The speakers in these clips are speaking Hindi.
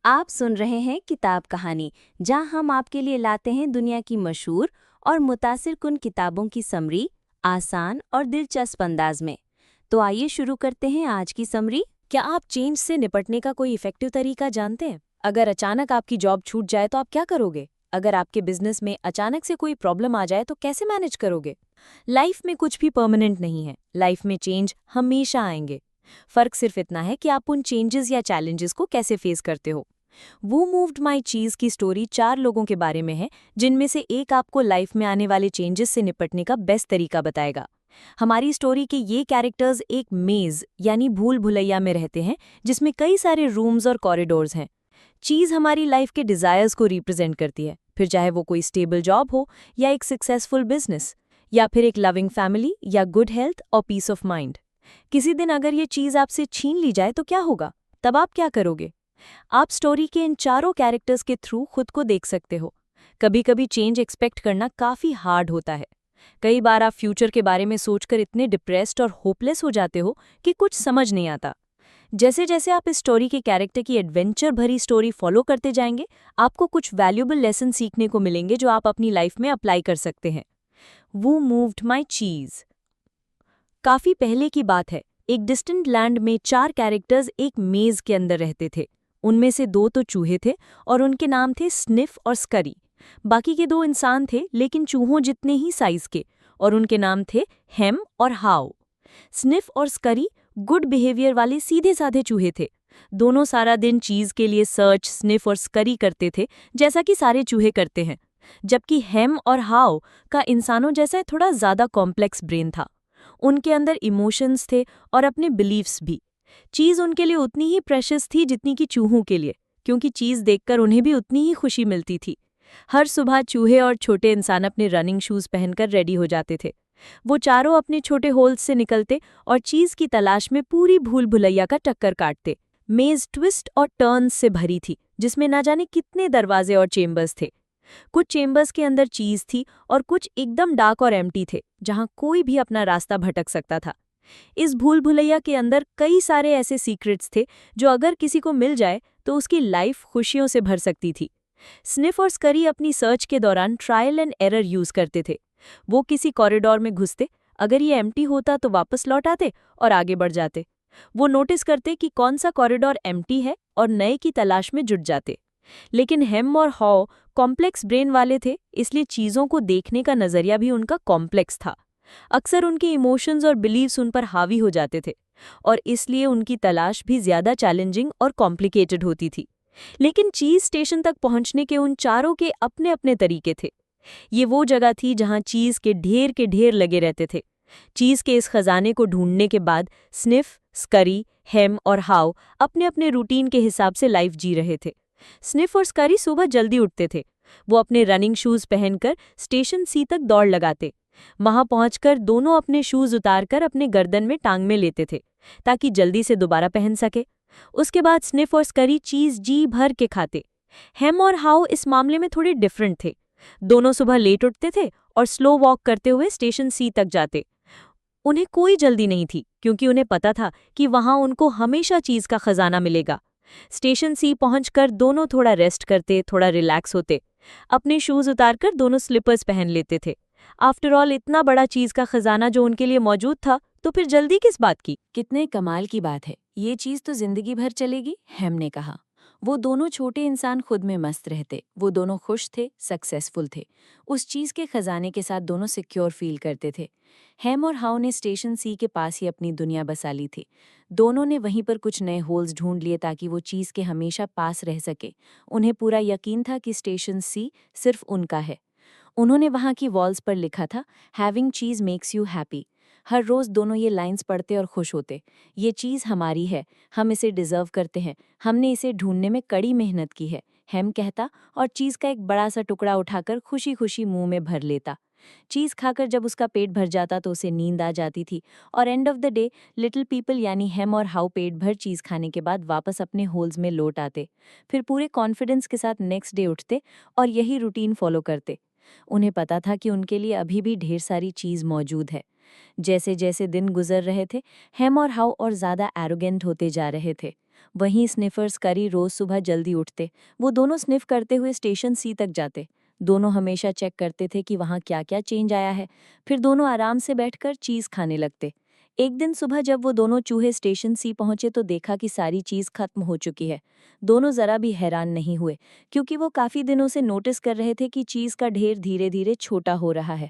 आप सुन रहे हैं किताब कहानी, जहां हम आपके लिए लाते हैं दुनिया की मशहूर और मुतासिर कुन किताबों की समरी, आसान और दिलचस्प अंदाज में। तो आइए शुरू करते हैं आज की समरी। क्या आप चेंज से निपटने का कोई इफेक्टिव तरीका जानते हैं? अगर अचानक आपकी जॉब छूट जाए तो आप क्या करोगे? अगर आपके बिजनेस में अचानक से कोई प्रॉब्लम आ जाए तो कैसे मैनेज करोगे? लाइफ में कुछ भी परमानेंट नहीं है। लाइफ में चेंज हमेशा आएंगे। फर्क सिर्फ इतना है कि आप उन चेंजेस या चैलेंजेस को कैसे फेस करते हो। वो मूव्ड माई चीज की स्टोरी 4 लोगों के बारे में है, जिनमें से एक आपको लाइफ में आने वाले चेंजेस से निपटने का बेस्ट तरीका बताएगा। हमारी स्टोरी के ये कैरेक्टर्स एक मेज यानी भूल भुलैया में रहते हैं, जिसमें कई सारे रूम्स और कॉरिडोर्स हैं। चीज हमारी लाइफ के डिजायर्स को रिप्रेजेंट करती है, फिर चाहे वो कोई स्टेबल जॉब हो या एक सक्सेसफुल बिजनेस या फिर एक लविंग फैमिली या गुड हेल्थ और पीस ऑफ माइंड। किसी दिन अगर ये चीज आपसे छीन ली जाए तो क्या होगा? तब आप क्या करोगे? आप स्टोरी के इन चारों कैरेक्टर्स के थ्रू खुद को देख सकते हो। कभी कभी चेंज एक्सपेक्ट करना काफी हार्ड होता है। कई बार आप फ्यूचर के बारे में सोचकर इतने डिप्रेस्ड और होपलेस हो जाते हो कि कुछ समझ नहीं आता। जैसे जैसे आप इस स्टोरी के कैरेक्टर की एडवेंचर भरी स्टोरी फॉलो करते जाएंगे, आपको कुछ वैल्यूएबल लेसन सीखने को मिलेंगे जो आप अपनी लाइफ में अप्लाई कर सकते हैं। वो मूव्ड माई चीज। काफी पहले की बात है। एक डिस्टेंट लैंड में 4 कैरेक्टर्स एक मेज के अंदर रहते थे। उनमें से 2 तो चूहे थे और उनके नाम थे स्निफ और स्करी। बाकी के 2 इंसान थे, लेकिन चूहों जितने ही साइज के, और उनके नाम थे हेम और हाउ। स्निफ और स्करी गुड बिहेवियर वाले सीधे साधे चूहे थे। दोनों सारा दिन चीज के लिए सर्च स्निफ और स्करी करते थे, जैसा कि सारे चूहे करते हैं। जबकि हेम और हाउ का इंसानों जैसा थोड़ा ज्यादा कॉम्प्लेक्स ब्रेन था। उनके अंदर इमोशंस थे और अपने बिलीफ्स भी। चीज उनके लिए उतनी ही प्रेशियस थी जितनी कि चूहों के लिए, क्योंकि चीज देखकर उन्हें भी उतनी ही खुशी मिलती थी। हर सुबह चूहे और छोटे इंसान अपने रनिंग शूज पहनकर रेडी हो जाते थे। वो चारों अपने छोटे होल्स से निकलते और चीज की तलाश में पूरी भूल भुलैया का टक्कर काटते। मेज ट्विस्ट और टर्न्स से भरी थी, जिसमें ना जाने कितने दरवाजे और चेम्बर्स थे। कुछ चेम्बर्स के अंदर चीज थी और कुछ एकदम डार्क और एम्प्टी थे, जहां कोई भी अपना रास्ता भटक सकता था। इस भूल भुलैया के अंदर कई सारे ऐसे सीक्रेट्स थे जो अगर किसी को मिल जाए तो उसकी लाइफ खुशियों से भर सकती थी। स्निफ और स्करी अपनी सर्च के दौरान ट्रायल एंड एरर यूज करते थे। वो किसी कॉरिडोर में घुसते, अगर ये एम्प्टी होता तो वापस लौट आते और आगे बढ़ जाते। वो नोटिस करते कि कौन सा कॉरिडोर एम्प्टी है और नए की तलाश में जुट जाते। लेकिन हेम और हॉ कॉम्प्लेक्स ब्रेन वाले थे, इसलिए चीजों को देखने का नजरिया भी उनका कॉम्प्लेक्स था। अक्सर उनके इमोशंस और बिलीव्स उन पर हावी हो जाते थे, और इसलिए उनकी तलाश भी ज्यादा चैलेंजिंग और कॉम्प्लिकेटेड होती थी। लेकिन चीज स्टेशन तक पहुंचने के उन चारों के अपने अपने तरीके थे। ये वो जगह थी जहां चीज के ढेर लगे रहते थे। चीज के इस खजाने को ढूंढने के बाद स्निफ, स्करी, हेम और हाउ अपने अपने रूटीन के हिसाब से लाइफ जी रहे थे। स्निफ और स्करी सुबह जल्दी उठते थे। वो अपने रनिंग शूज पहनकर स्टेशन सी तक दौड़ लगाते। वहां पहुंचकर दोनों अपने शूज उतारकर अपने गर्दन में टांग में लेते थे, ताकि जल्दी से दोबारा पहन सके। उसके बाद स्निफ और स्करी चीज जी भर के खाते। हेम और हाउ इस मामले में थोड़े डिफरेंट थे। दोनों सुबह लेट उठते थे और स्लो वॉक करते हुए स्टेशन सी तक जाते। उन्हें कोई जल्दी नहीं थी, क्योंकि उन्हें पता था कि वहां उनको हमेशा चीज का खजाना मिलेगा। स्टेशन सी पहुंचकर दोनों थोड़ा रेस्ट करते, थोड़ा रिलैक्स होते। अपने शूज उतारकर दोनों स्लीपर्स पहन लेते थे। आफ्टर ऑल इतना बड़ा चीज का खजाना जो उनके लिए मौजूद था, तो फिर जल्दी किस बात की? कितने कमाल की बात है, ये चीज तो जिंदगी भर चलेगी, हेम ने कहा। वो दोनों छोटे इंसान खुद में मस्त रहते, वो दोनों खुश थे, सक्सेसफुल थे। उस चीज के खजाने के साथ दोनों सिक्योर फील करते थे। हेम और हाउ ने स्टेशन सी के पास ही अपनी दुनिया बसा ली थी। दोनों ने वहीं पर कुछ नए होल्स ढूंढ लिए ताकि वो चीज के हमेशा पास रह सके। उन्हें पूरा यकीन था कि स्टेशन सी सिर्फ उनका है। उन्होंने वहां की वॉल्स पर लिखा था, हैविंग चीज मेक्स यू हैप्पी। हर रोज दोनों ये लाइंस पढ़ते और खुश होते। ये चीज हमारी है, हम इसे डिजर्व करते हैं, हमने इसे ढूंढने में कड़ी मेहनत की है, हेम कहता, और चीज का एक बड़ा सा टुकड़ा उठाकर खुशी खुशी मुंह में भर लेता। चीज खाकर जब उसका पेट भर जाता तो उसे नींद आ जाती थी, और end of the day little people यानी हेम और हाउ पेट भर चीज खाने के बाद वापस अपने होल्स में लौट आते। फिर पूरे कॉन्फिडेंस के साथ नेक्स्ट डे उठते और यही रूटीन फॉलो करते। उन्हें पता था कि उनके लिए अभी भी ढेर सारी चीज मौजूद है। जैसे जैसे दिन गुजर रहे थे, हेम और हाउ और ज्यादा एरोगेंट होते जा रहे थे। वहीं स्निफर्स करी रोज सुबह जल्दी उठते। वो दोनों स्निफ करते हुए स्टेशन सी तक जाते। दोनों हमेशा चेक करते थे कि वहाँ क्या क्या चेंज आया है। फिर दोनों आराम से बैठकर चीज़ खाने लगते। एक दिन सुबह जब वो दोनों चूहे स्टेशन सी पहुंचे तो देखा कि सारी चीज़ खत्म हो चुकी है। दोनों ज़रा भी हैरान नहीं हुए, क्योंकि वो काफ़ी दिनों से नोटिस कर रहे थे कि चीज़ का ढेर धीरे धीरे छोटा हो रहा है।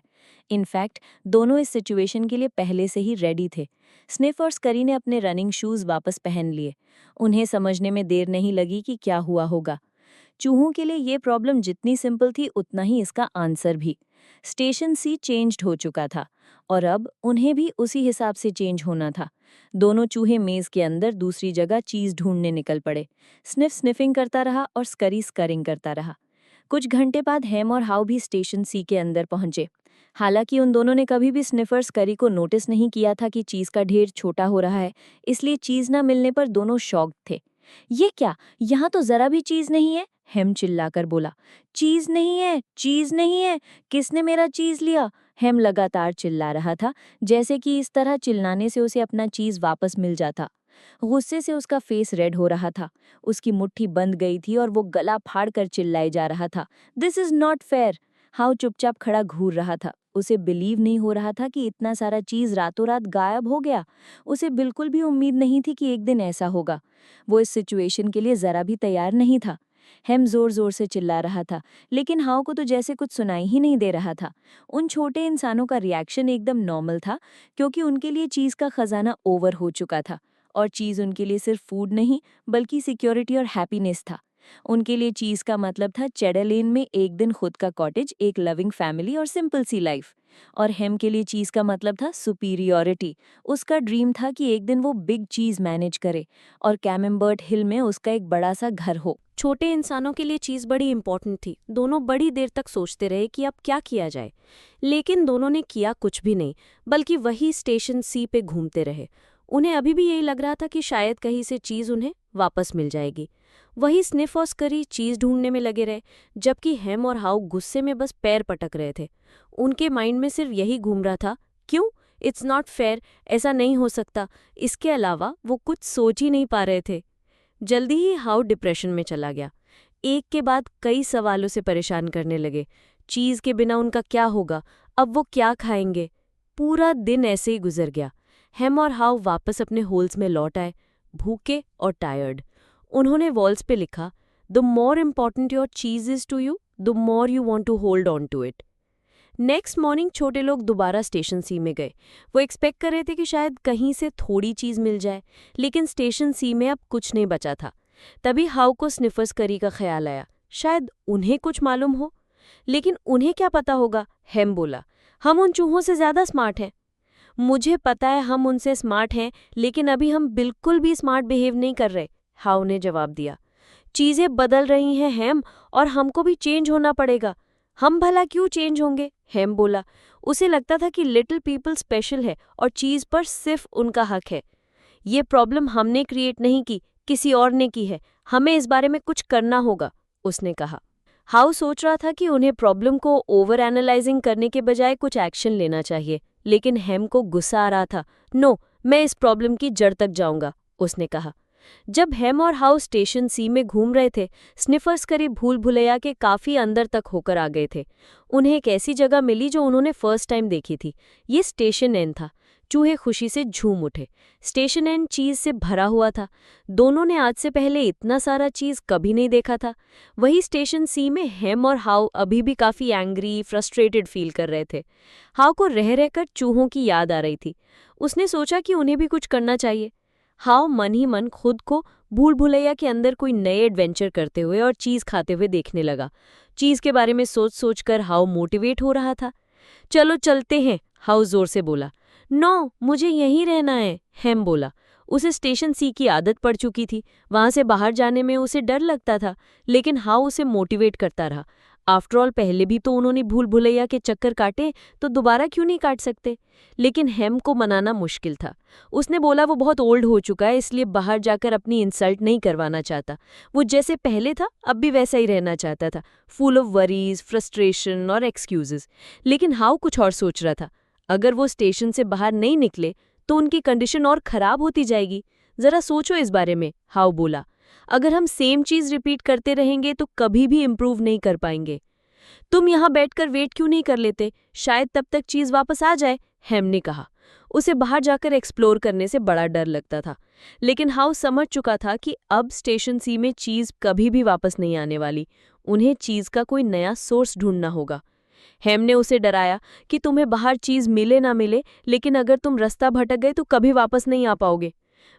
इनफैक्ट दोनों इस सिचुएशन के लिए पहले से ही रेडी थे। स्निफ और स्करी ने अपने रनिंग शूज़ वापस पहन लिए। उन्हें समझने में देर नहीं लगी कि क्या हुआ होगा। चूहों के लिए ये प्रॉब्लम जितनी सिंपल थी उतना ही इसका आंसर भी। स्टेशन सी चेंज्ड हो चुका था और अब उन्हें भी उसी हिसाब से चेंज होना था। दोनों चूहे मेज के अंदर दूसरी जगह चीज ढूंढने निकल पड़े। स्निफ स्निफिंग करता रहा और स्करी स्करिंग करता रहा। कुछ घंटे बाद हैम और हाउ भी स्टेशन सी के अंदर पहुंचे। हालांकि उन दोनों ने कभी भी स्निफर स्करी को नोटिस नहीं किया था कि चीज का ढेर छोटा हो रहा है, इसलिए चीज न मिलने पर दोनों शॉक्ड थे। ये क्या, यहाँ तो जरा भी चीज नहीं है, हेम चिल्लाकर बोला। चीज नहीं है, चीज नहीं है, किसने मेरा चीज लिया? हेम लगातार चिल्ला रहा था, जैसे कि इस तरह चिल्लाने से उसे अपना चीज वापस मिल जाता। गुस्से से उसका फेस रेड हो रहा था। उसकी मुट्ठी बंद गई थी और वो गला फाड़ कर चिल्लाए जा रहा था, this is not fair. How चुपचाप खड़ा घूर रहा था। उसे बिलीव नहीं हो रहा था कि इतना सारा चीज रातों रात गायब हो गया। उसे बिल्कुल भी उम्मीद नहीं थी कि एक दिन ऐसा होगा। वो इस सिचुएशन के लिए जरा भी तैयार नहीं था। हेम जोर जोर से चिल्ला रहा था, लेकिन हाउ को तो जैसे कुछ सुनाई ही नहीं दे रहा था। उन छोटे इंसानों का रिएक्शन एकदम नॉर्मल था, क्योंकि उनके लिए चीज का खजाना ओवर हो चुका था और चीज उनके लिए सिर्फ फूड नहीं बल्कि सिक्योरिटी और हैप्पीनेस था। उनके लिए चीज का मतलब था चेडर लेन में एक दिन खुद का कॉटेज, एक लविंग फैमिली और सिंपल सी लाइफ। और हेम के लिए चीज का मतलब था सुपीरियॉरिटी। उसका ड्रीम था कि एक दिन वो बिग चीज मैनेज करे और कैमेम्बर्ट हिल में उसका एक बड़ा सा घर हो। छोटे इंसानों के लिए चीज़ बड़ी इंपॉर्टेंट थी। दोनों बड़ी देर तक सोचते रहे कि अब क्या किया जाए, लेकिन दोनों ने किया कुछ भी नहीं, बल्कि वही स्टेशन सी पे घूमते रहे। उन्हें अभी भी यही लग रहा था कि शायद कहीं से चीज़ उन्हें वापस मिल जाएगी। वही स्निफ और स्करी चीज़ ढूंढने में लगे रहे, जबकि हेम और हाउ गुस्से में बस पैर पटक रहे थे। उनके माइंड में सिर्फ यही घूम रहा था, क्यों, इट्स नॉट फेयर, ऐसा नहीं हो सकता। इसके अलावा वो कुछ सोच ही नहीं पा रहे थे। जल्दी ही हाउ डिप्रेशन में चला गया। एक के बाद कई सवालों से परेशान करने लगे। चीज़ के बिना उनका क्या होगा, अब वो क्या खाएंगे? पूरा दिन ऐसे ही गुजर गया। हेम और हाउ वापस अपने होल्स में लौट आए, भूखे और टायर्ड। उन्होंने वॉल्स पे लिखा, the more important your cheese is to you, the more you want to hold on to it. Next morning छोटे लोग दोबारा स्टेशन सी में गए। वो एक्सपेक्ट कर रहे थे कि शायद कहीं से थोड़ी चीज़ मिल जाए, लेकिन स्टेशन सी में अब कुछ नहीं बचा था। तभी हाउ को स्निफर्स करी का ख्याल आया, शायद उन्हें कुछ मालूम हो। लेकिन उन्हें क्या पता होगा, हेम बोला, हम उन चूहों से ज़्यादा स्मार्ट हैं। मुझे पता है हम उनसे स्मार्ट हैं, लेकिन अभी हम बिल्कुल भी स्मार्ट बिहेव नहीं कर रहे, हाउ ने जवाब दिया। चीज़ें बदल रही हैं हेम, और हमको भी चेंज होना पड़ेगा। हम भला क्यों चेंज होंगे, हेम बोला। उसे लगता था कि लिटिल पीपल स्पेशल है और चीज़ पर सिर्फ उनका हक है। ये प्रॉब्लम हमने क्रिएट नहीं की, किसी और ने की है। हमें इस बारे में कुछ करना होगा, उसने कहा। हाउ सोच रहा था कि उन्हें प्रॉब्लम को ओवर एनालाइजिंग करने के बजाय कुछ एक्शन लेना चाहिए, लेकिन हेम को गुस्सा आ रहा था। नो, मैं इस प्रॉब्लम की जड़ तक जाऊंगा, उसने कहा। जब हेम और हाउ स्टेशन सी में घूम रहे थे, स्निफर्स करीब भूल भुलैया के काफी अंदर तक होकर आ गए थे। उन्हें एक ऐसी जगह मिली जो उन्होंने फर्स्ट टाइम देखी थी। ये स्टेशन एन था। चूहे खुशी से झूम उठे। स्टेशन एन चीज से भरा हुआ था। दोनों ने आज से पहले इतना सारा चीज कभी नहीं देखा था। वही स्टेशन सी में हेम और हाउ अभी भी काफी एंग्री, फ्रस्ट्रेटेड फील कर रहे थे। हाउ को रह रहकर चूहों की याद आ रही थी। उसने सोचा कि उन्हें भी कुछ करना चाहिए। हाउ मन ही मन खुद को भूल भुलैया के अंदर कोई नए एडवेंचर करते हुए और चीज खाते हुए देखने लगा। चीज के बारे में सोच सोच कर हाउ मोटिवेट हो रहा था। चलो चलते हैं, हाउ जोर से बोला। नो, मुझे यहीं रहना है, हेम बोला। उसे स्टेशन सी की आदत पड़ चुकी थी। वहां से बाहर जाने में उसे डर लगता था, लेकिन हाउ उसे मोटिवेट करता रहा। आफ्टरऑल पहले भी तो उन्होंने भूल भुलैया के चक्कर काटे, तो दोबारा क्यों नहीं काट सकते? लेकिन हेम को मनाना मुश्किल था। उसने बोला वो बहुत ओल्ड हो चुका है, इसलिए बाहर जाकर अपनी इंसल्ट नहीं करवाना चाहता। वो जैसे पहले था अब भी वैसा ही रहना चाहता था, फुल ऑफ वरीज, फ्रस्ट्रेशन और एक्सक्यूजेस। लेकिन हाउ कुछ और सोच रहा था। अगर वो स्टेशन से बाहर नहीं निकले तो उनकी कंडीशन और खराब होती जाएगी। जरा सोचो इस बारे में, हाउ बोला। अगर हम सेम चीज रिपीट करते रहेंगे तो कभी भी इम्प्रूव नहीं कर पाएंगे। तुम यहाँ बैठकर वेट क्यों नहीं कर लेते, शायद तब तक चीज वापस आ जाए, हेम ने कहा। उसे बाहर जाकर एक्सप्लोर करने से बड़ा डर लगता था, लेकिन हाउ समझ चुका था कि अब स्टेशन सी में चीज कभी भी वापस नहीं आने वाली। उन्हें चीज का कोई नया सोर्स ढूंढना होगा। हेम ने उसे डराया कि तुम्हें बाहर चीज मिले ना मिले, लेकिन अगर तुम रास्ता भटक गए तो कभी वापस नहीं आ पाओगे।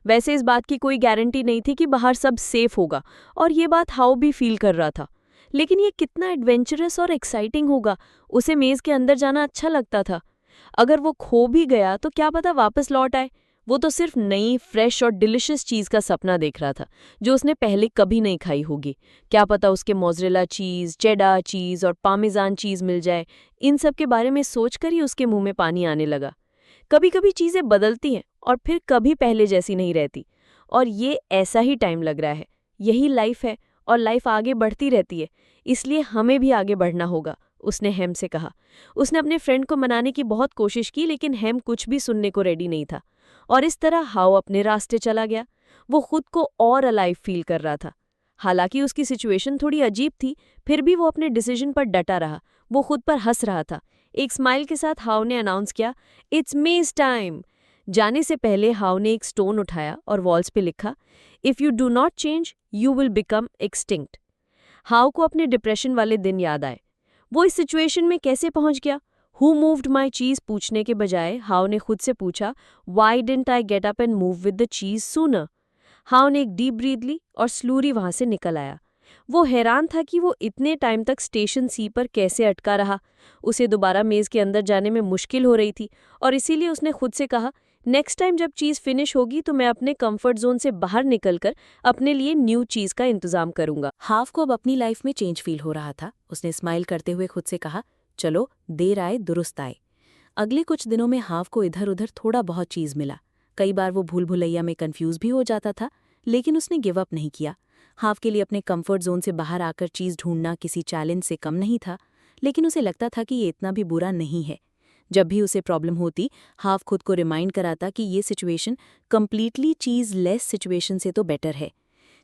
वैसे इस बात की कोई गारंटी नहीं थी कि बाहर सब सेफ होगा, और ये बात हाउ भी फील कर रहा था। लेकिन ये कितना एडवेंचरस और एक्साइटिंग होगा। उसे मेज के अंदर जाना अच्छा लगता था। अगर वो खो भी गया तो क्या पता वापस लौट आए। वो तो सिर्फ नई, फ्रेश और डिलिशियस चीज का सपना देख रहा था, जो उसने पहले कभी नहीं खाई होगी। क्या पता उसके मोज़रेला चीज, चेडर चीज और पार्मेजान चीज मिल जाए। इन सब के बारे में सोचकर ही उसके मुंह में पानी आने लगा। कभी कभी चीजें बदलती हैं और फिर कभी पहले जैसी नहीं रहती, और ये ऐसा ही टाइम लग रहा है। यही लाइफ है, और लाइफ आगे बढ़ती रहती है, इसलिए हमें भी आगे बढ़ना होगा, उसने हेम से कहा। उसने अपने फ्रेंड को मनाने की बहुत कोशिश की, लेकिन हेम कुछ भी सुनने को रेडी नहीं था, और इस तरह हाउ अपने रास्ते चला गया। वो खुद को और अलाइव फील कर रहा था। हालांकि उसकी सिचुएशन थोड़ी अजीब थी, फिर भी वो अपने डिसीजन पर डटा रहा। वो खुद पर हंस रहा था। एक स्माइल के साथ हाउ ने अनाउंस किया, इट्स मेज टाइम। जाने से पहले हाउ ने एक स्टोन उठाया और वॉल्स पे लिखा, if you do not change you will become extinct. How को अपने डिप्रेशन वाले दिन याद आए। वो इस सिचुएशन में कैसे पहुंच गया? हु मूव्ड माई चीज पूछने के बजाय हाउ ने खुद से पूछा, Y didn't I get up and move with the चीज सूनर। हाउ ने एक डीप ब्रीथ ली और स्लूरी वहां से निकल आया। वो हैरान था कि वो इतने टाइम तक स्टेशन सी पर कैसे अटका रहा। उसे दोबारा मेज के अंदर जाने में मुश्किल हो रही थी, और इसीलिए उसने खुद से कहा, नेक्स्ट टाइम जब चीज़ फिनिश होगी तो मैं अपने कंफर्ट जोन से बाहर निकलकर अपने लिए न्यू चीज़ का इंतजाम करूंगा। हाव को अब अपनी लाइफ में चेंज फील हो रहा था। उसने स्माइल करते हुए खुद से कहा, चलो देर आए दुरुस्त आए। अगले कुछ दिनों में हाव को इधर उधर थोड़ा बहुत चीज़ मिला। कई बार वो भूल भुलैया में कंफ्यूज भी हो जाता था, लेकिन उसने गिव अप नहीं किया। हाव के लिए अपने कंफर्ट जोन से बाहर आकर चीज़ ढूंढना किसी चैलेंज से कम नहीं था, लेकिन उसे लगता था कि ये इतना भी बुरा नहीं है। जब भी उसे प्रॉब्लम होती, हाव खुद को रिमाइंड कराता कि ये सिचुएशन कंप्लीटली चीज़ लेस सिचुएशन से तो बेटर है।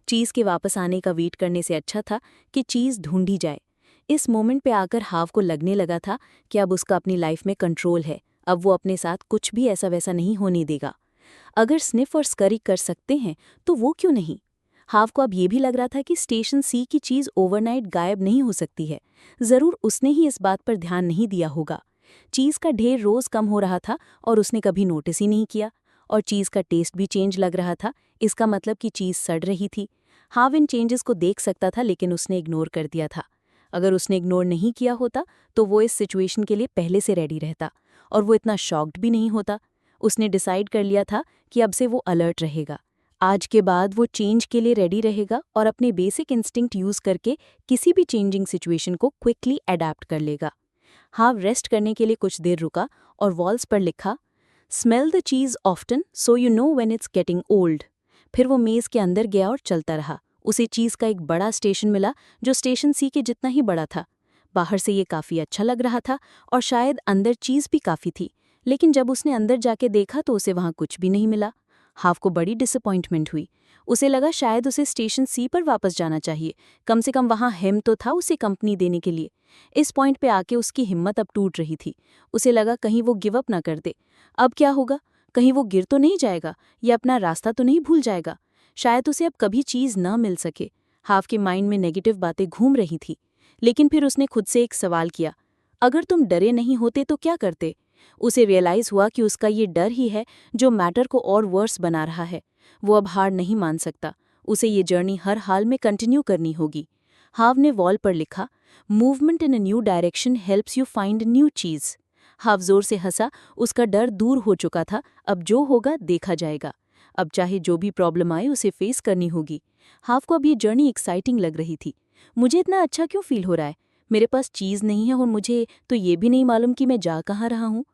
चीज़ के वापस आने का वेट करने से अच्छा था कि चीज़ ढूंढी जाए। इस मोमेंट पे आकर हाव को लगने लगा था कि अब उसका अपनी लाइफ में कंट्रोल है। अब वो अपने साथ कुछ भी ऐसा वैसा नहीं होने देगा। अगर स्निफ और स्करी कर सकते हैं तो वो क्यों नहीं? हाव को अब ये भी लग रहा था कि स्टेशन सी की चीज़ ओवरनाइट गायब नहीं हो सकती है। ज़रूर उसने ही इस बात पर ध्यान नहीं दिया होगा। चीज़ का ढेर रोज़ कम हो रहा था और उसने कभी नोटिस ही नहीं किया। और चीज़ का टेस्ट भी चेंज लग रहा था, इसका मतलब कि चीज़ सड़ रही थी। हाव इन चेंजेस को देख सकता था, लेकिन उसने इग्नोर कर दिया था। अगर उसने इग्नोर नहीं किया होता तो वो इस सिचुएशन के लिए पहले से रेडी रहता, और वो इतना शॉक्ड भी नहीं होता। उसने डिसाइड कर लिया था कि अब से वो अलर्ट रहेगा। आज के बाद वो चेंज के लिए रेडी रहेगा और अपने बेसिक इंस्टिंक्ट यूज़ करके किसी भी चेंजिंग सिचुएशन को क्विकली अडैप्ट कर लेगा। हाव रेस्ट करने के लिए कुछ देर रुका और वॉल्स पर लिखा, smell the cheese often so you know when it's getting old. फिर वो मेज़ के अंदर गया और चलता रहा। उसे चीज़ का एक बड़ा स्टेशन मिला जो स्टेशन सी के जितना ही बड़ा था। बाहर से ये काफ़ी अच्छा लग रहा था और शायद अंदर चीज़ भी काफ़ी थी, लेकिन जब उसने अंदर जाके देखा तो उसे वहाँ कुछ भी नहीं मिला। हाव को बड़ी डिसअपॉइंटमेंट हुई। उसे लगा शायद उसे स्टेशन सी पर वापस जाना चाहिए, कम से कम वहाँ हेम तो था उसे कंपनी देने के लिए। इस पॉइंट पे आके उसकी हिम्मत अब टूट रही थी। उसे लगा कहीं वो गिव अप ना कर दे। अब क्या होगा? कहीं वो गिर तो नहीं जाएगा या अपना रास्ता तो नहीं भूल जाएगा? शायद उसे अब कभी चीज़ न मिल सके। हाव के माइंड में नेगेटिव बातें घूम रही थी, लेकिन फिर उसने खुद से एक सवाल किया, अगर तुम डरे नहीं होते तो क्या करते? उसे रियलाइज़ हुआ कि उसका ये डर ही है जो मैटर को और वर्स बना रहा है। वो अब हार नहीं मान सकता। उसे ये जर्नी हर हाल में कंटिन्यू करनी होगी। हाव ने वॉल पर लिखा, movement in a new direction helps you find new cheese. Haw जोर से हंसा। उसका डर दूर हो चुका था। अब जो होगा देखा जाएगा। अब चाहे जो भी प्रॉब्लम आए उसे फेस करनी होगी। हाव को अब ये जर्नी एक्साइटिंग लग रही थी। मुझे इतना अच्छा क्यों फील हो रहा है? मेरे पास चीज़ नहीं है और मुझे तो ये भी नहीं मालूम कि मैं जा कहाँ रहा हूँ।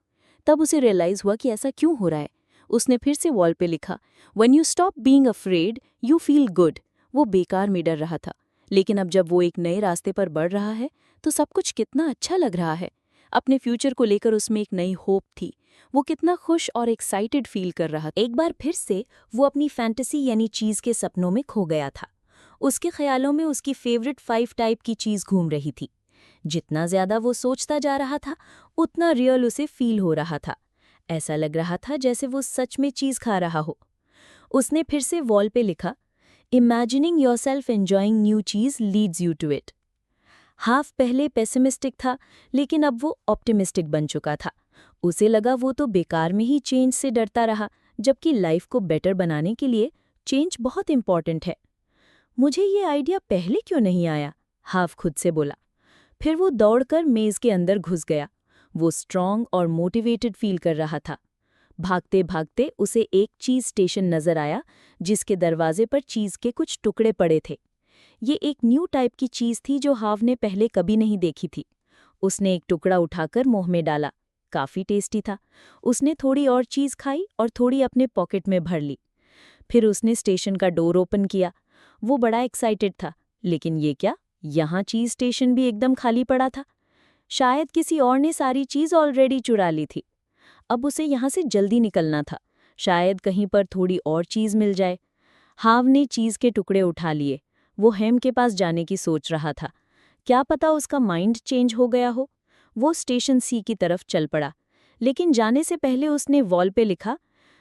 तब उसे रियलाइज़ हुआ कि ऐसा क्यों हो रहा है। उसने फिर से वॉल पे लिखा, when you stop being afraid you feel good. वो बेकार में डर रहा था, लेकिन अब जब वो एक नए रास्ते पर बढ़ रहा है तो सब कुछ कितना अच्छा लग रहा है। अपने फ्यूचर को लेकर उसमें एक नई होप थी। वो कितना खुश और एक्साइटेड फील कर रहा था। एक बार फिर से वो अपनी फैंटेसी यानी चीज़ के सपनों में खो गया था। उसके ख्यालों में उसकी फेवरेट 5 टाइप की चीज़ घूम रही थी। जितना ज़्यादा वो सोचता जा रहा था, उतना रियल उसे फील हो रहा था। ऐसा लग रहा था जैसे वो सच में चीज़ खा रहा हो। उसने फिर से वॉल पे लिखा, imagining yourself enjoying new cheese leads you to it. Haw पहले पेसिमिस्टिक था, लेकिन अब वो ऑप्टिमिस्टिक बन चुका था। उसे लगा वो तो बेकार में ही चेंज से डरता रहा, जबकि लाइफ को बेटर बनाने के लिए चेंज बहुत इंपॉर्टेंट है। मुझे ये आइडिया पहले क्यों नहीं आया? हाफ खुद से बोला। फिर वो दौड़कर मेज़ के अंदर घुस गया। वो स्ट्रॉन्ग और मोटिवेटेड फील कर रहा था। भागते भागते उसे एक चीज़ स्टेशन नज़र आया, जिसके दरवाजे पर चीज़ के कुछ टुकड़े पड़े थे। ये एक न्यू टाइप की चीज़ थी जो हाव ने पहले कभी नहीं देखी थी। उसने एक टुकड़ा उठाकर मुंह में डाला। काफ़ी टेस्टी था। उसने थोड़ी और चीज़ खाई और थोड़ी अपने पॉकेट में भर ली। फिर उसने स्टेशन का डोर ओपन किया। वो बड़ा एक्साइटेड था, लेकिन ये क्या, यहाँ चीज़ स्टेशन भी एकदम खाली पड़ा था। शायद किसी और ने सारी चीज़ ऑलरेडी चुरा ली थी। अब उसे यहाँ से जल्दी निकलना था। शायद कहीं पर थोड़ी और चीज़ मिल जाए। हाव ने चीज़ के टुकड़े उठा लिए। वो हेम के पास जाने की सोच रहा था। क्या पता उसका माइंड चेंज हो गया हो। वो स्टेशन सी की तरफ चल पड़ा, लेकिन जाने से पहले उसने वॉल पे लिखा,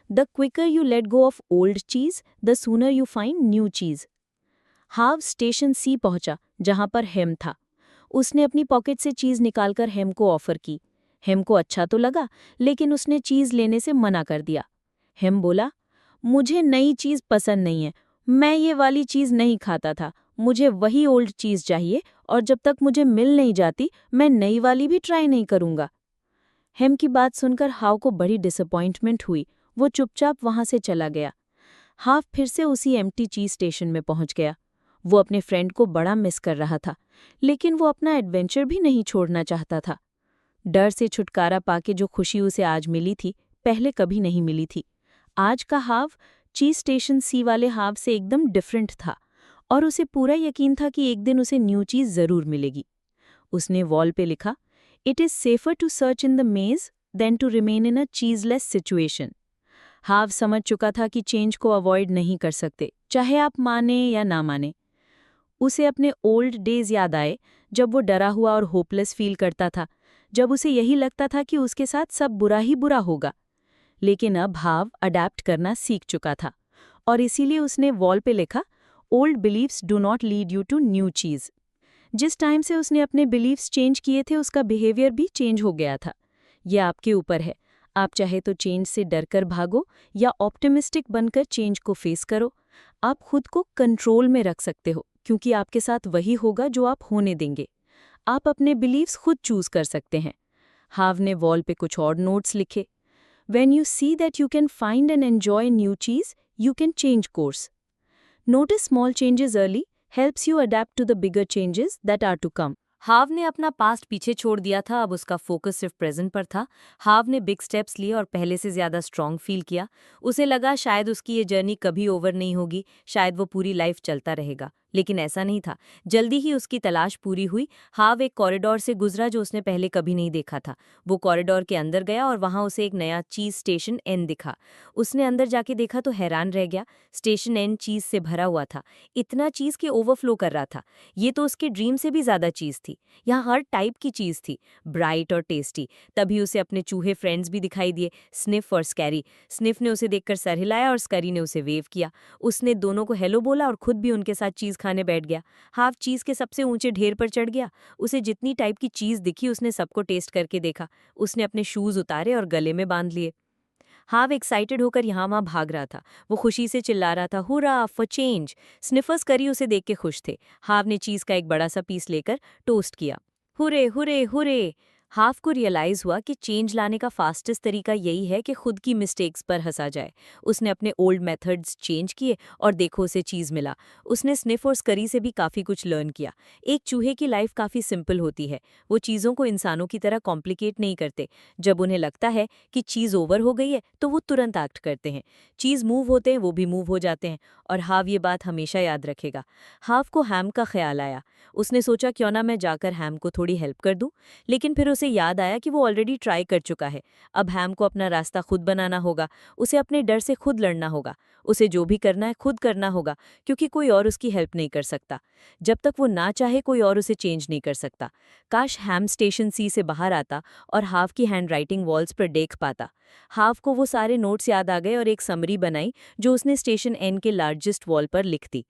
the quicker you let go of old cheese the sooner you find new cheese. Haw station C पहुंचा, जहां पर हेम था। उसने अपनी पॉकेट से चीज़ निकालकर हेम को ऑफर की। हेम को अच्छा तो लगा, लेकिन उसने चीज़ लेने से मना कर दिया। हेम बोला, मुझे नई चीज़ पसंद नहीं है। मैं ये वाली चीज़ नहीं खाता था। मुझे वही ओल्ड चीज़ चाहिए, और जब तक मुझे मिल नहीं जाती, मैं नई वाली भी ट्राई नहीं करूँगा। हेम की बात सुनकर हाव को बड़ी डिसअपॉइंटमेंट हुई। वो चुपचाप वहाँ से चला गया। हाव फिर से उसी एम्प्टी चीज़ स्टेशन में पहुँच गया। वो अपने फ्रेंड को बड़ा मिस कर रहा था, लेकिन वो अपना एडवेंचर भी नहीं छोड़ना चाहता था। डर से छुटकारा पाके जो खुशी उसे आज मिली थी, पहले कभी नहीं मिली थी। आज का हाव चीज़ स्टेशन सी वाले हाव से एकदम डिफरेंट था, और उसे पूरा यकीन था कि एक दिन उसे न्यू चीज़ ज़रूर मिलेगी। उसने वॉल पे लिखा, it is safer to search in the maze than to remain in a cheeseless situation. Haw समझ चुका था कि चेंज को अवॉइड नहीं कर सकते, चाहे आप माने या ना माने। उसे अपने ओल्ड डेज याद आए, जब वो डरा हुआ और होपलेस फील करता था, जब उसे यही लगता था कि उसके साथ सब बुरा ही बुरा होगा। लेकिन अब हाव अडैप्ट करना सीख चुका था, और इसीलिए उसने वॉल पे लिखा, old beliefs do not lead you to new cheese. जिस टाइम से उसने अपने बिलीव्स चेंज किए थे, उसका बिहेवियर भी चेंज हो गया था। यह आपके ऊपर है। आप चाहे तो चेंज से डरकर भागो या ऑप्टिमिस्टिक बनकर चेंज को फेस करो। आप खुद को कंट्रोल में रख सकते हो, क्योंकि आपके साथ वही होगा जो आप होने देंगे। आप अपने बिलीव्स खुद चूज कर सकते हैं। हाव ने वॉल पे कुछ और नोट्स लिखे। When you see that you can find and enjoy new cheese, you can change course. Notice small changes early helps you adapt to the bigger changes that are to come. हाव ने अपना पास्ट पीछे छोड़ दिया था, अब उसका फोकस सिर्फ प्रेजेंट पर था। हाव ने बिग स्टेप्स लिए और पहले से ज़्यादा स्ट्रॉन्ग फील किया। उसे लगा शायद उसकी ये जर्नी कभी ओवर नहीं होगी, शायद वो पूरी लाइफ चलता रहेगा, लेकिन ऐसा नहीं था। जल्दी ही उसकी तलाश पूरी हुई। हाव एक कॉरिडोर से गुजरा जो उसने पहले कभी नहीं देखा था। वो कॉरिडोर के अंदर गया और वहाँ उसे एक नया चीज़ स्टेशन एन दिखा। उसने अंदर जाके देखा तो हैरान रह गया। स्टेशन एन चीज़ से भरा हुआ था, इतना चीज़ कि ओवरफ्लो कर रहा था। ये तो उसके ड्रीम से भी ज़्यादा चीज़ थी। यहाँ हर टाइप की चीज़ थी, ब्राइट और टेस्टी। तभी उसे अपने चूहे फ्रेंड्स भी दिखाई दिए, स्निफ और स्कैरी। स्निफ ने उसे देखकर सर हिलाया और स्कैरी ने उसे वेव किया। उसने दोनों को हेलो बोला और खुद भी उनके साथ चीज़ खाने बैठ गया। हाफ चीज़ के सबसे ऊंचे ढेर पर चढ़ गया। उसे जितनी टाइप की चीज़ दिखी उसने सबको टेस्ट करके देखा। उसने अपने शूज़ उतारे और गले में बांध लिए। हाव एक्साइटेड होकर यहाँ वहाँ भाग रहा था। वो खुशी से चिल्ला रहा था, हुर्रा फॉर चेंज। स्निफर्स करी उसे देख के खुश थे। हाव ने चीज़ का एक बड़ा सा पीस लेकर टोस्ट किया। हुरे हुरे हुरे। हाफ को रियलाइज़ हुआ कि चेंज लाने का फास्टेस्ट तरीका यही है कि खुद की मिस्टेक्स पर हंसा जाए। उसने अपने ओल्ड मेथड्स चेंज किए और देखो उसे चीज़ मिला। उसने स्निफ और स्करी से भी काफ़ी कुछ लर्न किया। एक चूहे की लाइफ काफ़ी सिंपल होती है। वो चीज़ों को इंसानों की तरह कॉम्प्लिकेट नहीं करते। जब उन्हें लगता है कि चीज़ ओवर हो गई है तो वो तुरंत एक्ट करते हैं। चीज़ मूव होते हैं, वो भी मूव हो जाते हैं। और हाव ये बात हमेशा याद रखेगा। हाव को हैम का ख्याल आया। उसने सोचा क्यों ना मैं जाकर हैम को थोड़ी हेल्प कर दूं, लेकिन फिर उसे उसे याद आया कि वो ऑलरेडी ट्राई कर चुका है। अब हैम को अपना रास्ता खुद बनाना होगा, उसे अपने डर से खुद लड़ना होगा, उसे जो भी करना है खुद करना होगा, क्योंकि कोई और उसकी हेल्प नहीं कर सकता। जब तक वो ना चाहे कोई और उसे चेंज नहीं कर सकता। काश हैम स्टेशन सी से बाहर आता और हाव की हैंडराइटिंग वॉल्स पर देख पाता। हाव को वो सारे नोट्स याद आ गए और एक समरी बनाई जो उसने स्टेशन एन के लार्जेस्ट वॉल पर लिख दी।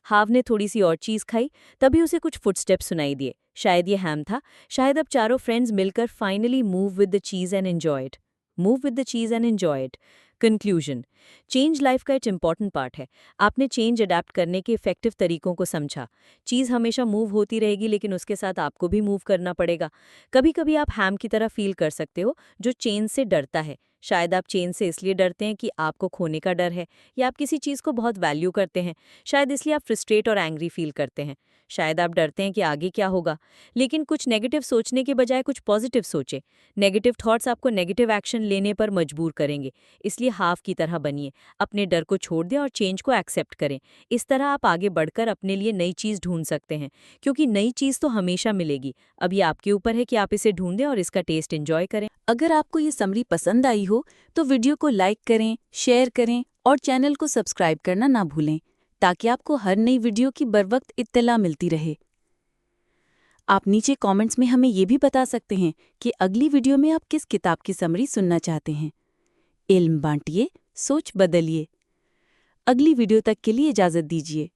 हाव ने थोड़ी सी और चीज़ खाई, तभी उसे कुछ फुटस्टेप्स सुनाई दिए। शायद ये हैम था। शायद अब चारों फ्रेंड्स मिलकर finally move with the cheese and enjoy it. Move with the cheese and enjoy it. Conclusion. Change life का एक इंपॉर्टेंट पार्ट है। आपने चेंज अडेप्ट करने के इफेक्टिव तरीकों को समझा। चीज़ हमेशा मूव होती रहेगी, लेकिन उसके साथ आपको भी मूव करना पड़ेगा। कभी कभी आप हैम की तरह फील कर सकते हो जो चेंज से डरता है। शायद आप चेंज से इसलिए डरते हैं कि आपको खोने का डर है, या आप किसी चीज़ को बहुत वैल्यू करते हैं। शायद इसलिए आप फ्रस्ट्रेट और एंग्री फील करते हैं। शायद आप डरते हैं कि आगे क्या होगा। लेकिन कुछ नेगेटिव सोचने के बजाय कुछ पॉजिटिव सोचें। नेगेटिव थॉट्स आपको नेगेटिव एक्शन लेने पर मजबूर करेंगे। इसलिए हाफ की तरह बनिए। अपने डर को छोड़ दें और चेंज को एक्सेप्ट करें। इस तरह आप आगे बढ़कर अपने लिए नई चीज़ ढूंढ सकते हैं, क्योंकि नई चीज़ तो हमेशा मिलेगी। अब ये आपके ऊपर है कि आप इसे ढूंढें और इसका टेस्ट एंजॉय करें। अगर आपको ये समरी पसंद आई हो तो वीडियो को लाइक करें, शेयर करें और चैनल को सब्सक्राइब करना ना भूलें, ताकि आपको हर नई वीडियो की बरवक्त इत्तला मिलती रहे। आप नीचे कमेंट्स में हमें ये भी बता सकते हैं कि अगली वीडियो में आप किस किताब की समरी सुनना चाहते हैं। इल्म बांटिए, सोच बदलिए। अगली वीडियो तक के लिए इजाज़त दीजिए।